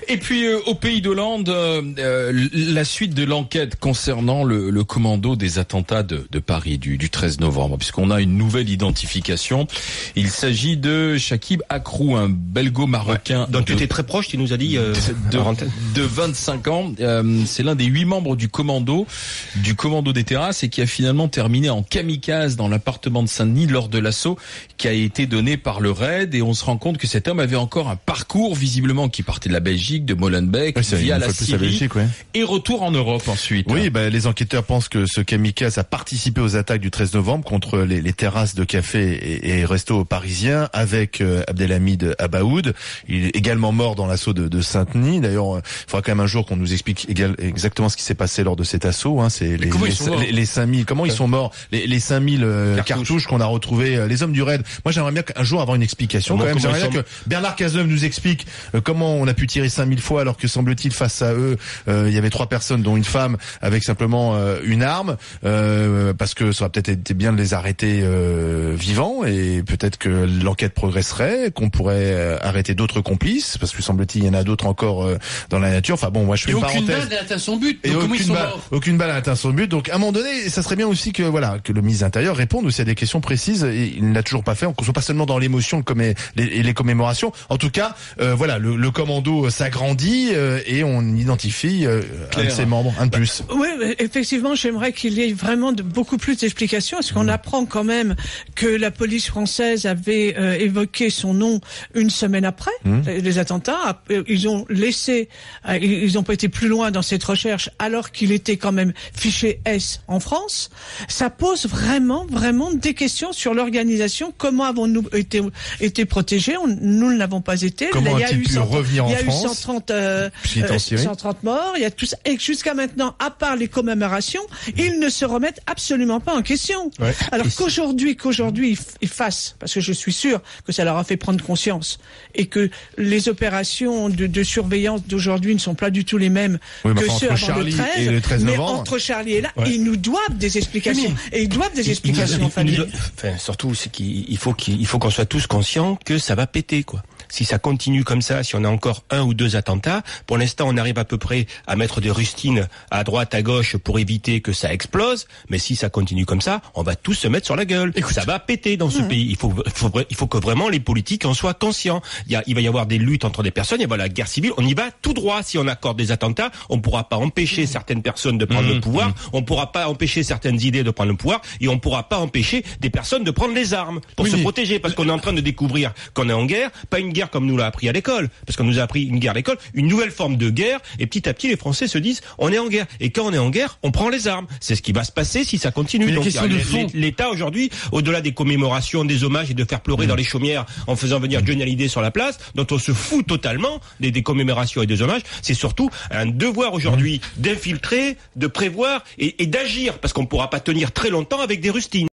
Et puis au Pays d'Hollande, la suite de l'enquête concernant le commando des attentats de Paris du 13 novembre, puisqu'on a une nouvelle identification. Il s'agit de Chakib Akrou, un belgo-marocain. Donc tu étais très proche, tu nous as dit de 25 ans. C'est l'un des 8 membres du commando des terrasses et qui a finalement terminé en kamikaze dans l'appartement de Saint-Denis lors de l'assaut qui a été donné par le RAID. Et on se rend compte que cet homme avait encore un parcours visiblement qui partait de la Belgique, de Molenbeek, via la Syrie, Belgique, et retour en Europe ensuite. Oui, les enquêteurs pensent que ce kamikaze a participé aux attaques du 13 novembre contre les terrasses de café et restos parisiens avec Abdelhamid Abaoud. Il est également mort dans l'assaut de Saint-Denis. D'ailleurs, il faudra quand même un jour qu'on nous explique exactement ce qui s'est passé lors de cet assaut. C'est les 5000. Comment ils sont morts? Les 5000 cartouches qu'on a retrouvées. Les hommes du RAID. Moi, j'aimerais bien qu'un jour avoir une explication. Quand même, j'aimerais bien que Bernard Cazeneuve nous explique comment on a pu tirer 5000 fois alors que semble-t-il face à eux, il y avait 3 personnes dont une femme avec simplement une arme. Parce que ça aurait peut-être été bien de les arrêter vivants et peut-être que l'enquête progresserait, qu'on pourrait arrêter d'autres complices parce que semble-t-il il y en a d'autres encore dans la nature. Enfin bon, moi je fais une parenthèse. Aucune balle n'a atteint son but. Et aucune balle n'a atteint son but. Donc à un moment donné, ça serait bien aussi que le ministre de l'Intérieur réponde aussi à des questions précises. Et il ne l'a toujours pas fait. On ne soit pas seulement dans l'émotion et les commémorations. En tout cas, le commando s'agrandit et on identifie un de ses membres, un de plus. Oui, effectivement, j'aimerais qu'il y ait vraiment beaucoup plus d'explications. Parce qu'on apprend quand même que la police française avait évoqué son nom une semaine après les attentats. Ils ont pas été plus loin dans cette recherche alors qu'il était quand même fiché S en France. Ça pose vraiment des questions sur l'organisation. Comment avons-nous été protégés? Nous ne l'avons pas été. Comment a-t-il pu revenir en France? Il y a eu 130 morts. Il y a tout ça. Et jusqu'à maintenant, à part les commémorations, ils ne se remettent absolument pas en question. Ouais. Alors qu'aujourd'hui, ils fassent, parce que je suis sûr que ça leur a fait prendre conscience, et que les opérations de surveillance d'aujourd'hui ne sont pas du tout les mêmes que ceux avant le 13, et le 13 novembre. Mais entre Charlie et là, ils nous doivent des explications. Et ils doivent des explications en famille. Surtout, c'est qu'il faut qu'on soit tous conscients que ça va péter, quoi. Si ça continue comme ça, si on a encore 1 ou 2 attentats, pour l'instant on arrive à peu près à mettre des rustines à droite, à gauche pour éviter que ça explose, mais si ça continue comme ça, on va tous se mettre sur la gueule. Écoute, ça va péter dans ce pays. Il faut que vraiment les politiques en soient conscients. Il va y avoir des luttes entre des personnes, il va y avoir la guerre civile, on y va tout droit. Si on accorde des attentats, on pourra pas empêcher certaines personnes de prendre le pouvoir, on pourra pas empêcher certaines idées de prendre le pouvoir, et on pourra pas empêcher des personnes de prendre les armes pour se protéger, parce qu'on est en train de découvrir qu'on est en guerre, pas une guerre comme nous l'a appris à l'école, parce qu'on nous a appris une guerre à l'école, une nouvelle forme de guerre, et petit à petit les Français se disent on est en guerre, et quand on est en guerre on prend les armes. C'est ce qui va se passer si ça continue. Donc l'État aujourd'hui, au-delà des commémorations, des hommages et de faire pleurer dans les chaumières en faisant venir Johnny Hallyday sur la place, dont on se fout totalement des commémorations et des hommages, c'est surtout un devoir aujourd'hui d'infiltrer, de prévoir et d'agir, parce qu'on ne pourra pas tenir très longtemps avec des rustines.